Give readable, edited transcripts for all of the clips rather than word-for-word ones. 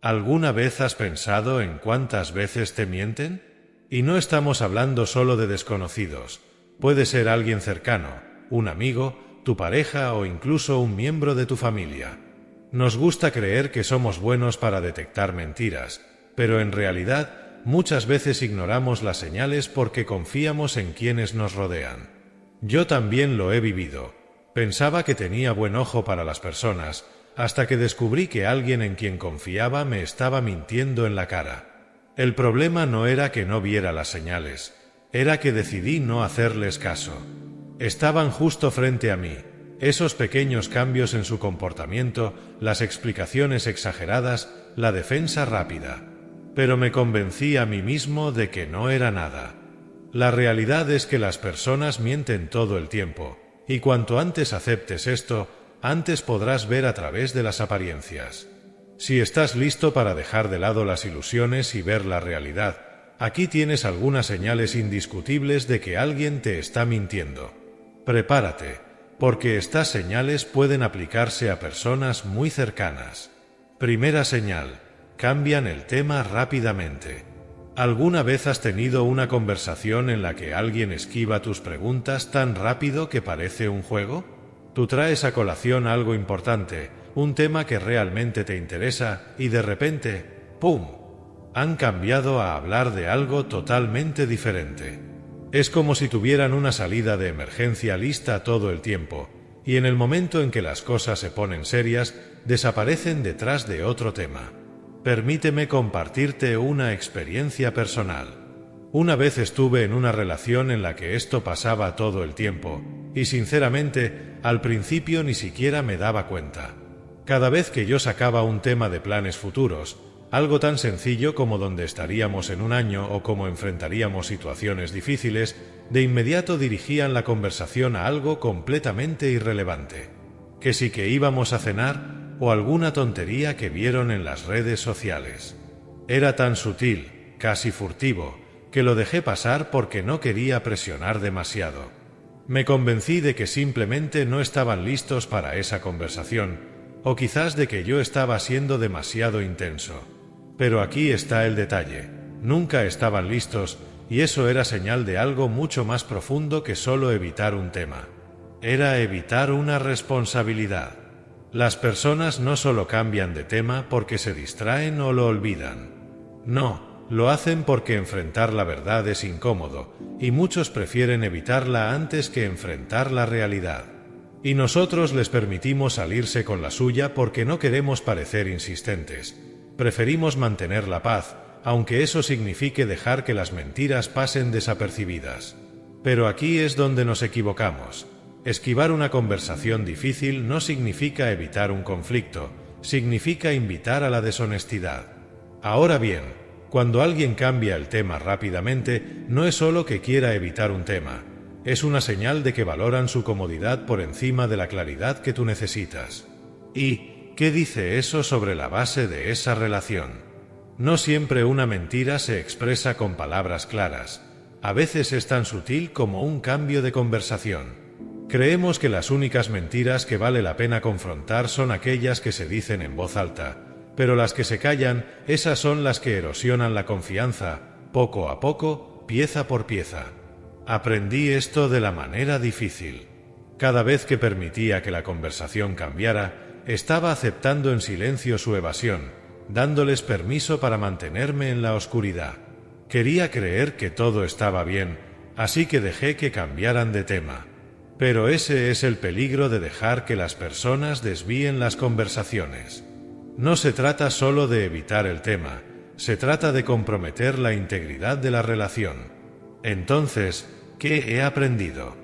¿Alguna vez has pensado en cuántas veces te mienten? Y no estamos hablando solo de desconocidos. Puede ser alguien cercano, un amigo, tu pareja o incluso un miembro de tu familia. Nos gusta creer que somos buenos para detectar mentiras, pero en realidad muchas veces ignoramos las señales porque confiamos en quienes nos rodean. Yo también lo he vivido. Pensaba que tenía buen ojo para las personas, hasta que descubrí que alguien en quien confiaba me estaba mintiendo en la cara. El problema no era que no viera las señales, era que decidí no hacerles caso. Estaban justo frente a mí. Esos pequeños cambios en su comportamiento, las explicaciones exageradas, la defensa rápida. Pero me convencí a mí mismo de que no era nada. La realidad es que las personas mienten todo el tiempo, y cuanto antes aceptes esto, antes podrás ver a través de las apariencias. Si estás listo para dejar de lado las ilusiones y ver la realidad, aquí tienes algunas señales indiscutibles de que alguien te está mintiendo. Prepárate, porque estas señales pueden aplicarse a personas muy cercanas. Primera señal: cambian el tema rápidamente. ¿Alguna vez has tenido una conversación en la que alguien esquiva tus preguntas tan rápido que parece un juego? Tú traes a colación algo importante, un tema que realmente te interesa, y de repente, ¡pum!, han cambiado a hablar de algo totalmente diferente. Es como si tuvieran una salida de emergencia lista todo el tiempo, y en el momento en que las cosas se ponen serias, desaparecen detrás de otro tema. Permíteme compartirte una experiencia personal. Una vez estuve en una relación en la que esto pasaba todo el tiempo, y sinceramente, al principio ni siquiera me daba cuenta. Cada vez que yo sacaba un tema de planes futuros, algo tan sencillo como dónde estaríamos en un año o cómo enfrentaríamos situaciones difíciles, de inmediato dirigían la conversación a algo completamente irrelevante. Que sí que íbamos a cenar, o alguna tontería que vieron en las redes sociales. Era tan sutil, casi furtivo, que lo dejé pasar porque no quería presionar demasiado. Me convencí de que simplemente no estaban listos para esa conversación, o quizás de que yo estaba siendo demasiado intenso. Pero aquí está el detalle: nunca estaban listos, y eso era señal de algo mucho más profundo que solo evitar un tema. Era evitar una responsabilidad. Las personas no solo cambian de tema porque se distraen o lo olvidan. No. Lo hacen porque enfrentar la verdad es incómodo, y muchos prefieren evitarla antes que enfrentar la realidad. Y nosotros les permitimos salirse con la suya porque no queremos parecer insistentes. Preferimos mantener la paz, aunque eso signifique dejar que las mentiras pasen desapercibidas. Pero aquí es donde nos equivocamos. Esquivar una conversación difícil no significa evitar un conflicto, significa invitar a la deshonestidad. Ahora bien, cuando alguien cambia el tema rápidamente, no es solo que quiera evitar un tema, es una señal de que valoran su comodidad por encima de la claridad que tú necesitas. ¿Y qué dice eso sobre la base de esa relación? No siempre una mentira se expresa con palabras claras, a veces es tan sutil como un cambio de conversación. Creemos que las únicas mentiras que vale la pena confrontar son aquellas que se dicen en voz alta, pero las que se callan, esas son las que erosionan la confianza, poco a poco, pieza por pieza. Aprendí esto de la manera difícil. Cada vez que permitía que la conversación cambiara, estaba aceptando en silencio su evasión, dándoles permiso para mantenerme en la oscuridad. Quería creer que todo estaba bien, así que dejé que cambiaran de tema. Pero ese es el peligro de dejar que las personas desvíen las conversaciones. No se trata solo de evitar el tema, se trata de comprometer la integridad de la relación. Entonces, ¿qué he aprendido?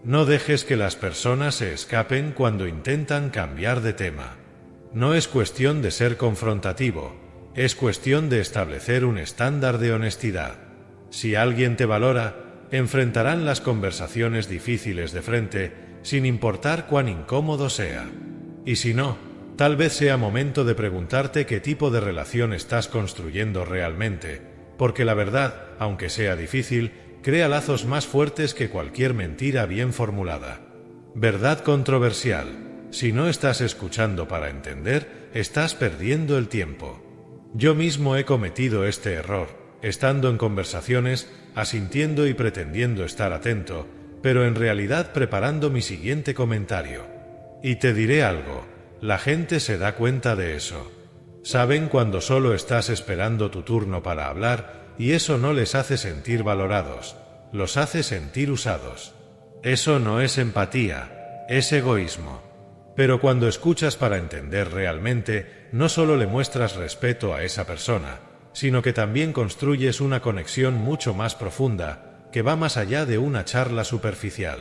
No dejes que las personas se escapen cuando intentan cambiar de tema. No es cuestión de ser confrontativo, es cuestión de establecer un estándar de honestidad. Si alguien te valora, enfrentarán las conversaciones difíciles de frente, sin importar cuán incómodo sea. Y si no, tal vez sea momento de preguntarte qué tipo de relación estás construyendo realmente, porque la verdad, aunque sea difícil, crea lazos más fuertes que cualquier mentira bien formulada. Verdad controversial: si no estás escuchando para entender, estás perdiendo el tiempo. Yo mismo he cometido este error, estando en conversaciones, asintiendo y pretendiendo estar atento, pero en realidad preparando mi siguiente comentario. Y te diré algo, la gente se da cuenta de eso. Saben cuando solo estás esperando tu turno para hablar, y eso no les hace sentir valorados, los hace sentir usados. Eso no es empatía, es egoísmo. Pero cuando escuchas para entender realmente, no solo le muestras respeto a esa persona, sino que también construyes una conexión mucho más profunda, que va más allá de una charla superficial.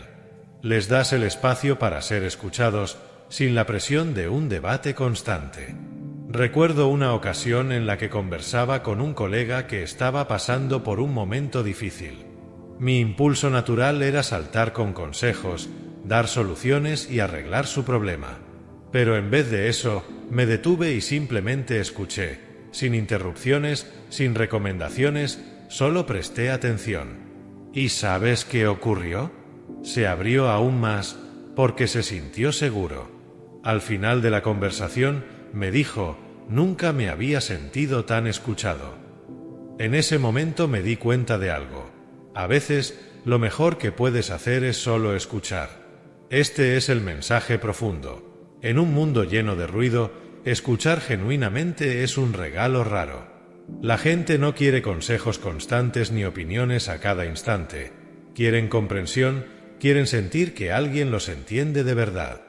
Les das el espacio para ser escuchados, sin la presión de un debate constante. Recuerdo una ocasión en la que conversaba con un colega que estaba pasando por un momento difícil. Mi impulso natural era saltar con consejos, dar soluciones y arreglar su problema. Pero en vez de eso, me detuve y simplemente escuché, sin interrupciones, sin recomendaciones, solo presté atención. ¿Y sabes qué ocurrió? Se abrió aún más, porque se sintió seguro. Al final de la conversación, me dijo, nunca me había sentido tan escuchado. En ese momento me di cuenta de algo. A veces, lo mejor que puedes hacer es solo escuchar. Este es el mensaje profundo. En un mundo lleno de ruido, escuchar genuinamente es un regalo raro. La gente no quiere consejos constantes ni opiniones a cada instante. Quieren comprensión, quieren sentir que alguien los entiende de verdad.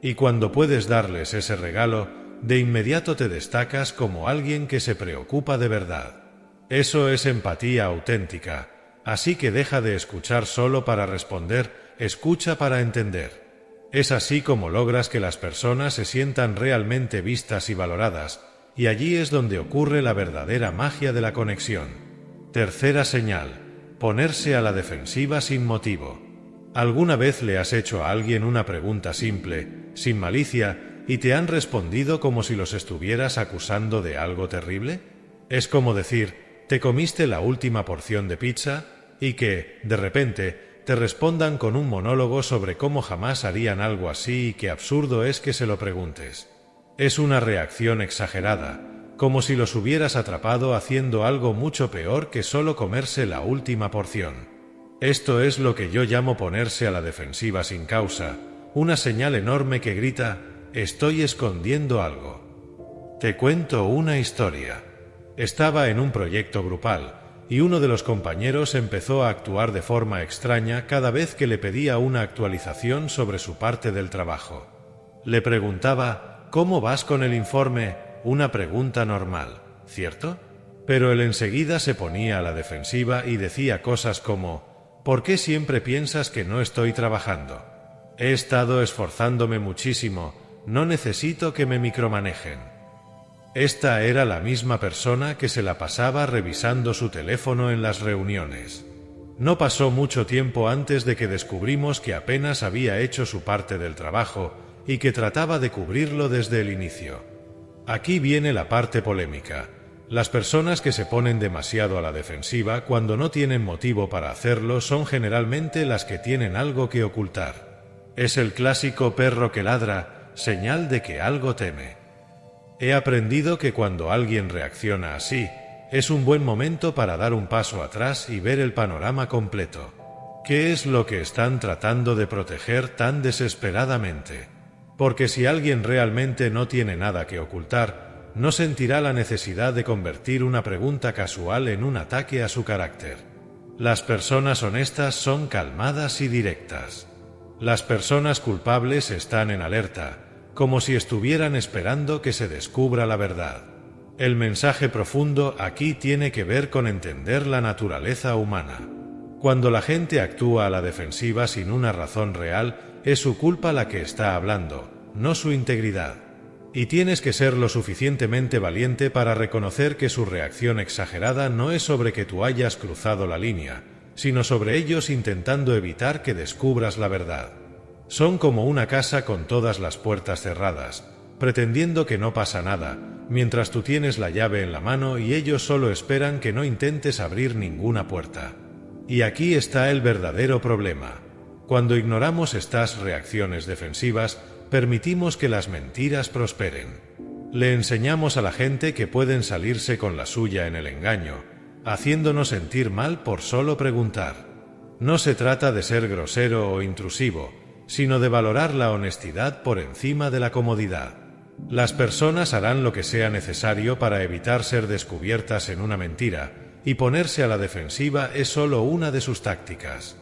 Y cuando puedes darles ese regalo, de inmediato te destacas como alguien que se preocupa de verdad. Eso es empatía auténtica. Así que deja de escuchar solo para responder, escucha para entender. Es así como logras que las personas se sientan realmente vistas y valoradas, y allí es donde ocurre la verdadera magia de la conexión. Tercera señal: ponerse a la defensiva sin motivo. ¿Alguna vez le has hecho a alguien una pregunta simple, sin malicia, y te han respondido como si los estuvieras acusando de algo terrible? Es como decir, ¿te comiste la última porción de pizza? Y que, de repente, te respondan con un monólogo sobre cómo jamás harían algo así y qué absurdo es que se lo preguntes. Es una reacción exagerada, como si los hubieras atrapado haciendo algo mucho peor que solo comerse la última porción. Esto es lo que yo llamo ponerse a la defensiva sin causa, una señal enorme que grita, estoy escondiendo algo. Te cuento una historia. Estaba en un proyecto grupal, y uno de los compañeros empezó a actuar de forma extraña cada vez que le pedía una actualización sobre su parte del trabajo. Le preguntaba, ¿cómo vas con el informe? Una pregunta normal, ¿cierto? Pero él enseguida se ponía a la defensiva y decía cosas como, ¿por qué siempre piensas que no estoy trabajando? He estado esforzándome muchísimo, no necesito que me micromanejen. Esta era la misma persona que se la pasaba revisando su teléfono en las reuniones. No pasó mucho tiempo antes de que descubrimos que apenas había hecho su parte del trabajo y que trataba de cubrirlo desde el inicio. Aquí viene la parte polémica. Las personas que se ponen demasiado a la defensiva cuando no tienen motivo para hacerlo son generalmente las que tienen algo que ocultar. Es el clásico perro que ladra, señal de que algo teme. He aprendido que cuando alguien reacciona así, es un buen momento para dar un paso atrás y ver el panorama completo. ¿Qué es lo que están tratando de proteger tan desesperadamente? Porque si alguien realmente no tiene nada que ocultar, no sentirá la necesidad de convertir una pregunta casual en un ataque a su carácter. Las personas honestas son calmadas y directas. Las personas culpables están en alerta, como si estuvieran esperando que se descubra la verdad. El mensaje profundo aquí tiene que ver con entender la naturaleza humana. Cuando la gente actúa a la defensiva sin una razón real, es su culpa la que está hablando, no su integridad. Y tienes que ser lo suficientemente valiente para reconocer que su reacción exagerada no es sobre que tú hayas cruzado la línea, sino sobre ellos intentando evitar que descubras la verdad. Son como una casa con todas las puertas cerradas, pretendiendo que no pasa nada, mientras tú tienes la llave en la mano y ellos solo esperan que no intentes abrir ninguna puerta. Y aquí está el verdadero problema. Cuando ignoramos estas reacciones defensivas, permitimos que las mentiras prosperen. Le enseñamos a la gente que pueden salirse con la suya en el engaño, haciéndonos sentir mal por solo preguntar. No se trata de ser grosero o intrusivo, sino de valorar la honestidad por encima de la comodidad. Las personas harán lo que sea necesario para evitar ser descubiertas en una mentira, y ponerse a la defensiva es solo una de sus tácticas.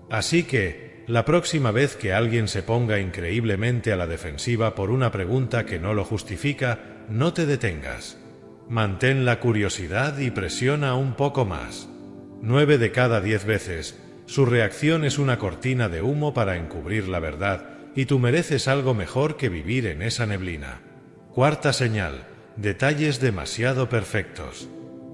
Así que, la próxima vez que alguien se ponga increíblemente a la defensiva por una pregunta que no lo justifica, no te detengas. Mantén la curiosidad y presiona un poco más. 9 de cada 10 veces, su reacción es una cortina de humo para encubrir la verdad, y tú mereces algo mejor que vivir en esa neblina. Cuarta señal: detalles demasiado perfectos.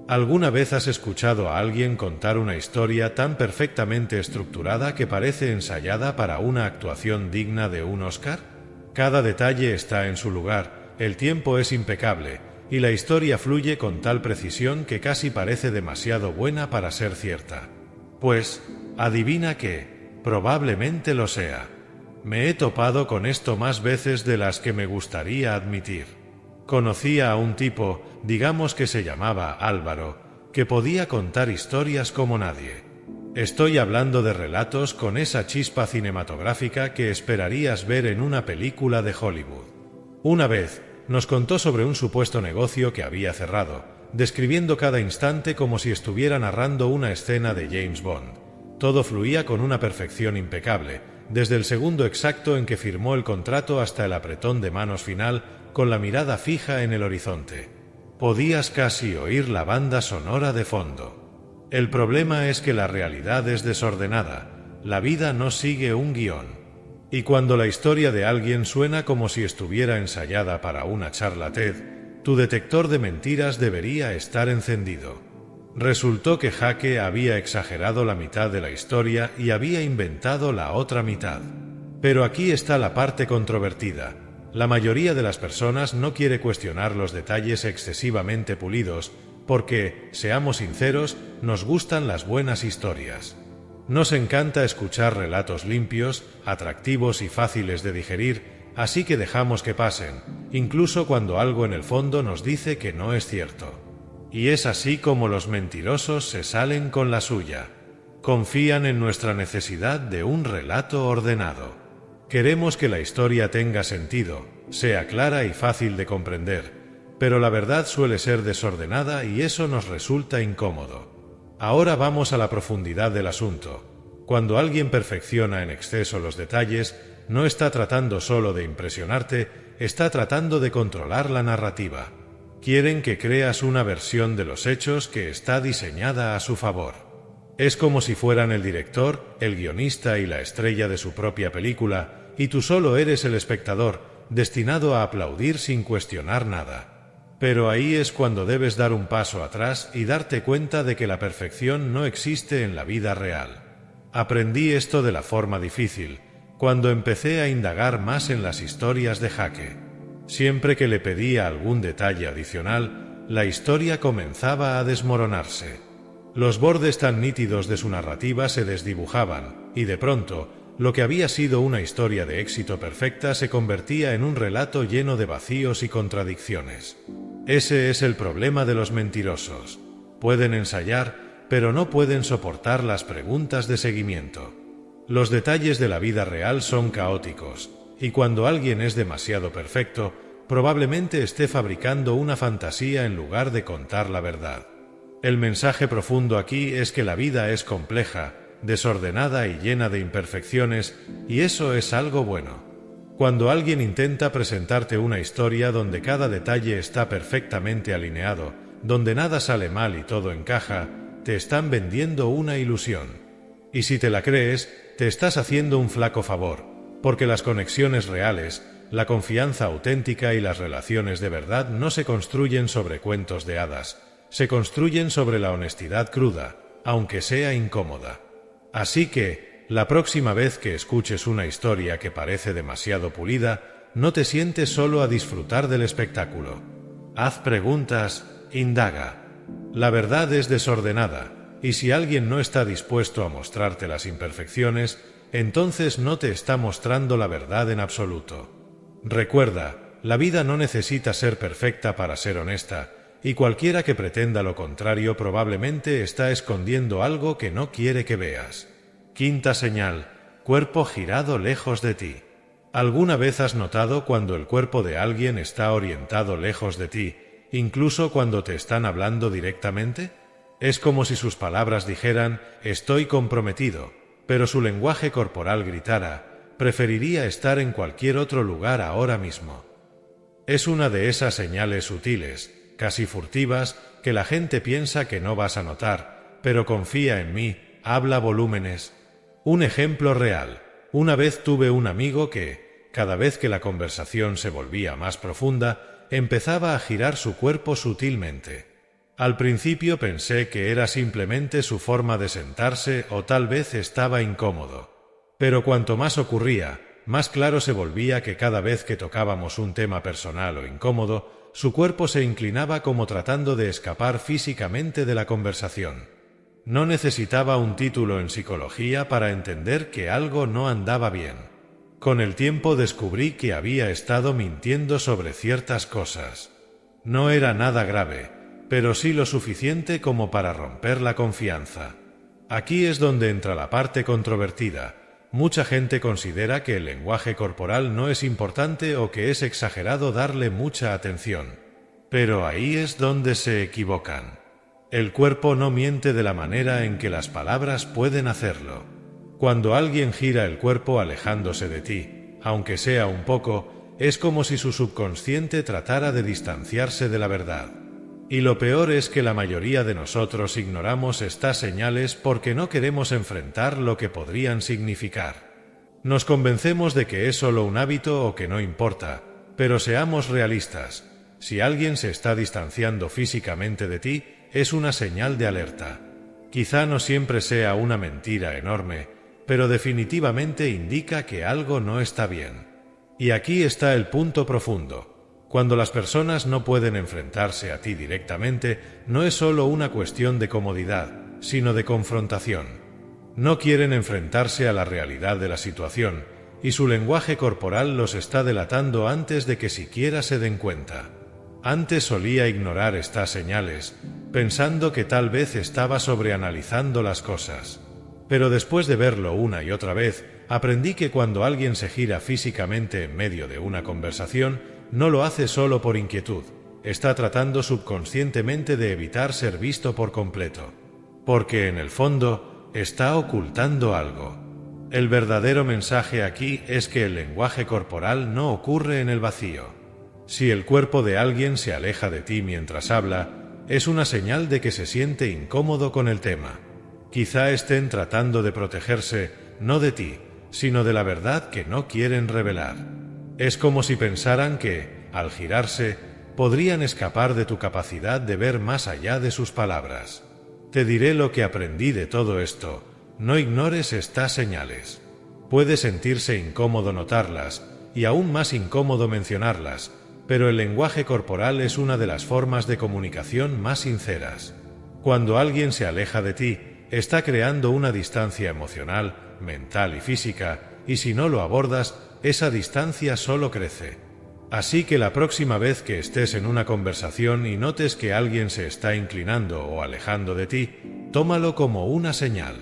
¿Alguna vez has escuchado a alguien contar una historia tan perfectamente estructurada que parece ensayada para una actuación digna de un Oscar? Cada detalle está en su lugar, el tiempo es impecable, y la historia fluye con tal precisión que casi parece demasiado buena para ser cierta. Pues, adivina qué, probablemente lo sea. Me he topado con esto más veces de las que me gustaría admitir. Conocía a un tipo, digamos que se llamaba Álvaro, que podía contar historias como nadie. Estoy hablando de relatos con esa chispa cinematográfica que esperarías ver en una película de Hollywood. Una vez, nos contó sobre un supuesto negocio que había cerrado, describiendo cada instante como si estuviera narrando una escena de James Bond. Todo fluía con una perfección impecable, desde el segundo exacto en que firmó el contrato hasta el apretón de manos final, con la mirada fija en el horizonte. Podías casi oír la banda sonora de fondo. El problema es que la realidad es desordenada, la vida no sigue un guión. Y cuando la historia de alguien suena como si estuviera ensayada para una charla TED, tu detector de mentiras debería estar encendido. Resultó que Jake había exagerado la mitad de la historia y había inventado la otra mitad. Pero aquí está la parte controvertida. La mayoría de las personas no quiere cuestionar los detalles excesivamente pulidos porque, seamos sinceros, nos gustan las buenas historias. Nos encanta escuchar relatos limpios, atractivos y fáciles de digerir, así que dejamos que pasen, incluso cuando algo en el fondo nos dice que no es cierto. Y es así como los mentirosos se salen con la suya. Confían en nuestra necesidad de un relato ordenado. Queremos que la historia tenga sentido, sea clara y fácil de comprender, pero la verdad suele ser desordenada y eso nos resulta incómodo. Ahora vamos a la profundidad del asunto. Cuando alguien perfecciona en exceso los detalles, no está tratando solo de impresionarte, está tratando de controlar la narrativa. Quieren que creas una versión de los hechos que está diseñada a su favor. Es como si fueran el director, el guionista y la estrella de su propia película, y tú solo eres el espectador, destinado a aplaudir sin cuestionar nada. Pero ahí es cuando debes dar un paso atrás y darte cuenta de que la perfección no existe en la vida real. Aprendí esto de la forma difícil, cuando empecé a indagar más en las historias de Jake. Siempre que le pedía algún detalle adicional, la historia comenzaba a desmoronarse. Los bordes tan nítidos de su narrativa se desdibujaban, y de pronto, lo que había sido una historia de éxito perfecta se convertía en un relato lleno de vacíos y contradicciones. Ese es el problema de los mentirosos. Pueden ensayar, pero no pueden soportar las preguntas de seguimiento. Los detalles de la vida real son caóticos, y cuando alguien es demasiado perfecto, probablemente esté fabricando una fantasía en lugar de contar la verdad. El mensaje profundo aquí es que la vida es compleja, desordenada y llena de imperfecciones, y eso es algo bueno. Cuando alguien intenta presentarte una historia donde cada detalle está perfectamente alineado, donde nada sale mal y todo encaja, te están vendiendo una ilusión. Y si te la crees, te estás haciendo un flaco favor, porque las conexiones reales, la confianza auténtica y las relaciones de verdad no se construyen sobre cuentos de hadas, se construyen sobre la honestidad cruda, aunque sea incómoda. Así que, la próxima vez que escuches una historia que parece demasiado pulida, no te sientes solo a disfrutar del espectáculo. Haz preguntas, indaga. La verdad es desordenada, y si alguien no está dispuesto a mostrarte las imperfecciones, entonces no te está mostrando la verdad en absoluto. Recuerda, la vida no necesita ser perfecta para ser honesta, y cualquiera que pretenda lo contrario probablemente está escondiendo algo que no quiere que veas. Quinta señal: cuerpo girado lejos de ti. ¿Alguna vez has notado cuando el cuerpo de alguien está orientado lejos de ti, incluso cuando te están hablando directamente? Es como si sus palabras dijeran «estoy comprometido», pero su lenguaje corporal gritara «preferiría estar en cualquier otro lugar ahora mismo». Es una de esas señales sutiles, casi furtivas, que la gente piensa que no vas a notar, pero confía en mí, habla volúmenes. Un ejemplo real: una vez tuve un amigo que, cada vez que la conversación se volvía más profunda, empezaba a girar su cuerpo sutilmente. Al principio pensé que era simplemente su forma de sentarse o tal vez estaba incómodo. Pero cuanto más ocurría, más claro se volvía que cada vez que tocábamos un tema personal o incómodo, su cuerpo se inclinaba como tratando de escapar físicamente de la conversación. No necesitaba un título en psicología para entender que algo no andaba bien. Con el tiempo descubrí que había estado mintiendo sobre ciertas cosas. No era nada grave, pero sí lo suficiente como para romper la confianza. Aquí es donde entra la parte controvertida. Mucha gente considera que el lenguaje corporal no es importante o que es exagerado darle mucha atención. Pero ahí es donde se equivocan. El cuerpo no miente de la manera en que las palabras pueden hacerlo. Cuando alguien gira el cuerpo alejándose de ti, aunque sea un poco, es como si su subconsciente tratara de distanciarse de la verdad. Y lo peor es que la mayoría de nosotros ignoramos estas señales porque no queremos enfrentar lo que podrían significar. Nos convencemos de que es solo un hábito o que no importa, pero seamos realistas. Si alguien se está distanciando físicamente de ti, es una señal de alerta. Quizá no siempre sea una mentira enorme, pero definitivamente indica que algo no está bien. Y aquí está el punto profundo. Cuando las personas no pueden enfrentarse a ti directamente, no es solo una cuestión de comodidad, sino de confrontación. No quieren enfrentarse a la realidad de la situación, y su lenguaje corporal los está delatando antes de que siquiera se den cuenta. Antes solía ignorar estas señales, pensando que tal vez estaba sobreanalizando las cosas. Pero después de verlo una y otra vez, aprendí que cuando alguien se gira físicamente en medio de una conversación, no lo hace solo por inquietud, está tratando subconscientemente de evitar ser visto por completo. Porque en el fondo, está ocultando algo. El verdadero mensaje aquí es que el lenguaje corporal no ocurre en el vacío. Si el cuerpo de alguien se aleja de ti mientras habla, es una señal de que se siente incómodo con el tema. Quizá estén tratando de protegerse, no de ti, sino de la verdad que no quieren revelar. Es como si pensaran que, al girarse, podrían escapar de tu capacidad de ver más allá de sus palabras. Te diré lo que aprendí de todo esto: no ignores estas señales. Puede sentirse incómodo notarlas, y aún más incómodo mencionarlas, pero el lenguaje corporal es una de las formas de comunicación más sinceras. Cuando alguien se aleja de ti, está creando una distancia emocional, mental y física, y si no lo abordas, esa distancia solo crece. Así que la próxima vez que estés en una conversación y notes que alguien se está inclinando o alejando de ti, tómalo como una señal.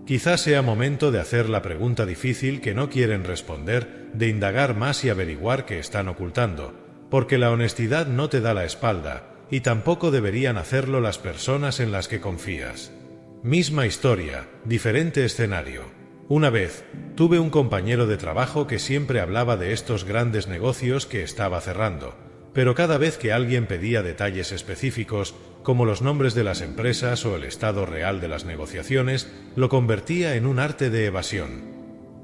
Quizás sea momento de hacer la pregunta difícil que no quieren responder, de indagar más y averiguar qué están ocultando, porque la honestidad no te da la espalda, y tampoco deberían hacerlo las personas en las que confías. Misma historia, diferente escenario. Una vez, tuve un compañero de trabajo que siempre hablaba de estos grandes negocios que estaba cerrando, pero cada vez que alguien pedía detalles específicos, como los nombres de las empresas o el estado real de las negociaciones, lo convertía en un arte de evasión.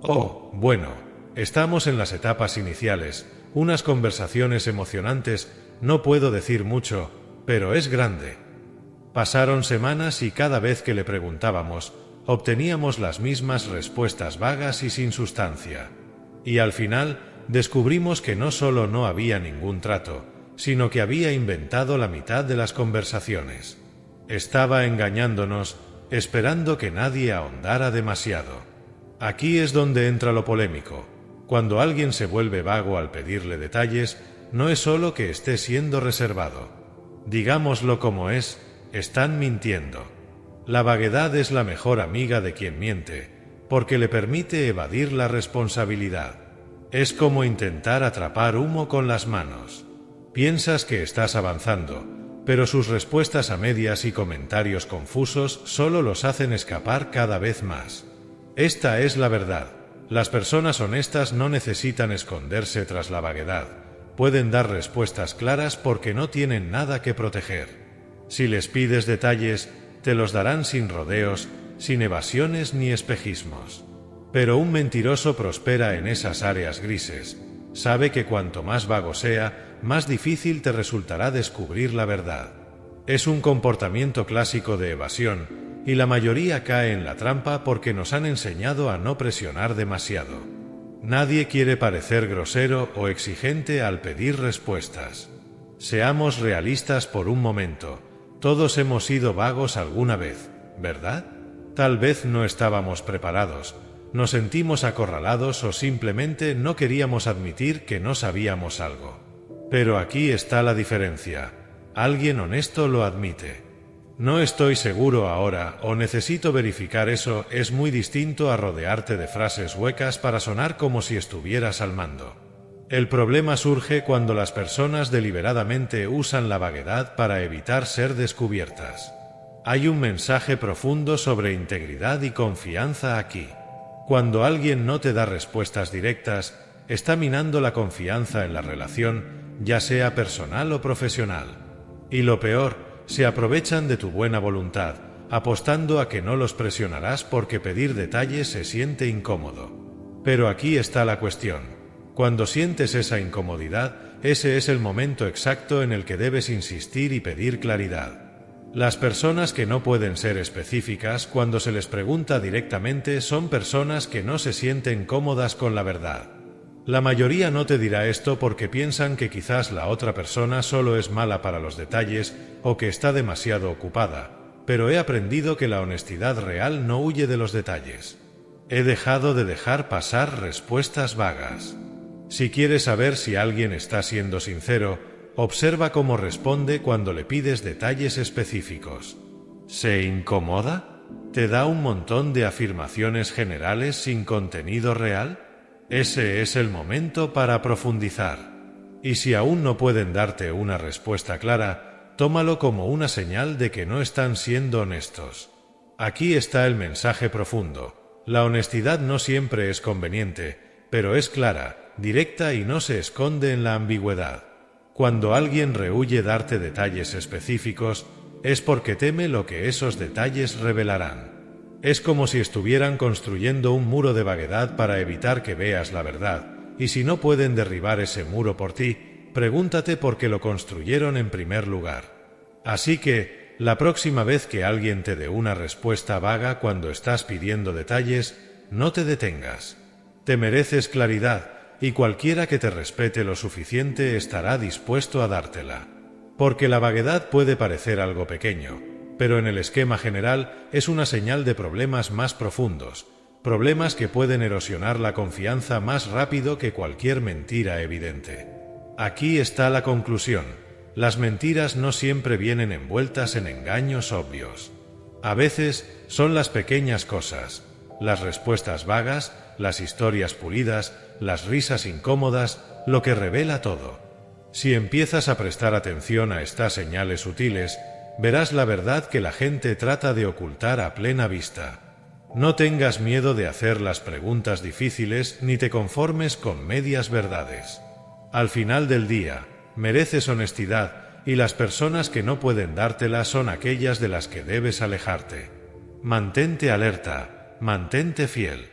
Oh, bueno, estamos en las etapas iniciales, unas conversaciones emocionantes, no puedo decir mucho, pero es grande. Pasaron semanas y cada vez que le preguntábamos, obteníamos las mismas respuestas vagas y sin sustancia. Y al final, descubrimos que no solo no había ningún trato, sino que había inventado la mitad de las conversaciones. Estaba engañándonos, esperando que nadie ahondara demasiado. Aquí es donde entra lo polémico. Cuando alguien se vuelve vago al pedirle detalles, no es solo que esté siendo reservado. Digámoslo como es, están mintiendo. La vaguedad es la mejor amiga de quien miente, porque le permite evadir la responsabilidad. Es como intentar atrapar humo con las manos. Piensas que estás avanzando, pero sus respuestas a medias y comentarios confusos solo los hacen escapar cada vez más. Esta es la verdad. Las personas honestas no necesitan esconderse tras la vaguedad. Pueden dar respuestas claras porque no tienen nada que proteger. Si les pides detalles, te los darán sin rodeos, sin evasiones ni espejismos. Pero un mentiroso prospera en esas áreas grises. Sabe que cuanto más vago sea, más difícil te resultará descubrir la verdad. Es un comportamiento clásico de evasión, y la mayoría cae en la trampa porque nos han enseñado a no presionar demasiado. Nadie quiere parecer grosero o exigente al pedir respuestas. Seamos realistas por un momento. Todos hemos sido vagos alguna vez, ¿verdad? Tal vez no estábamos preparados, nos sentimos acorralados o simplemente no queríamos admitir que no sabíamos algo. Pero aquí está la diferencia. Alguien honesto lo admite. No estoy seguro ahora o necesito verificar eso es muy distinto a rodearte de frases huecas para sonar como si estuvieras al mando. El problema surge cuando las personas deliberadamente usan la vaguedad para evitar ser descubiertas. Hay un mensaje profundo sobre integridad y confianza aquí. Cuando alguien no te da respuestas directas, está minando la confianza en la relación, ya sea personal o profesional. Y lo peor, se aprovechan de tu buena voluntad, apostando a que no los presionarás porque pedir detalles se siente incómodo. Pero aquí está la cuestión. Cuando sientes esa incomodidad, ese es el momento exacto en el que debes insistir y pedir claridad. Las personas que no pueden ser específicas cuando se les pregunta directamente son personas que no se sienten cómodas con la verdad. La mayoría no te dirá esto porque piensan que quizás la otra persona solo es mala para los detalles o que está demasiado ocupada, pero he aprendido que la honestidad real no huye de los detalles. He dejado de dejar pasar respuestas vagas. Si quieres saber si alguien está siendo sincero, observa cómo responde cuando le pides detalles específicos. ¿Se incomoda? ¿Te da un montón de afirmaciones generales sin contenido real? Ese es el momento para profundizar. Y si aún no pueden darte una respuesta clara, tómalo como una señal de que no están siendo honestos. Aquí está el mensaje profundo. La honestidad no siempre es conveniente, pero es clara, directa y no se esconde en la ambigüedad. Cuando alguien rehúye darte detalles específicos, es porque teme lo que esos detalles revelarán. Es como si estuvieran construyendo un muro de vaguedad para evitar que veas la verdad, y si no pueden derribar ese muro por ti, pregúntate por qué lo construyeron en primer lugar. Así que, la próxima vez que alguien te dé una respuesta vaga cuando estás pidiendo detalles, no te detengas. Te mereces claridad, y cualquiera que te respete lo suficiente estará dispuesto a dártela. Porque la vaguedad puede parecer algo pequeño, pero en el esquema general es una señal de problemas más profundos, problemas que pueden erosionar la confianza más rápido que cualquier mentira evidente. Aquí está la conclusión. Las mentiras no siempre vienen envueltas en engaños obvios. A veces son las pequeñas cosas, las respuestas vagas, las historias pulidas, las risas incómodas, lo que revela todo. Si empiezas a prestar atención a estas señales sutiles, verás la verdad que la gente trata de ocultar a plena vista. No tengas miedo de hacer las preguntas difíciles ni te conformes con medias verdades. Al final del día, mereces honestidad y las personas que no pueden dártela son aquellas de las que debes alejarte. Mantente alerta, mantente fiel.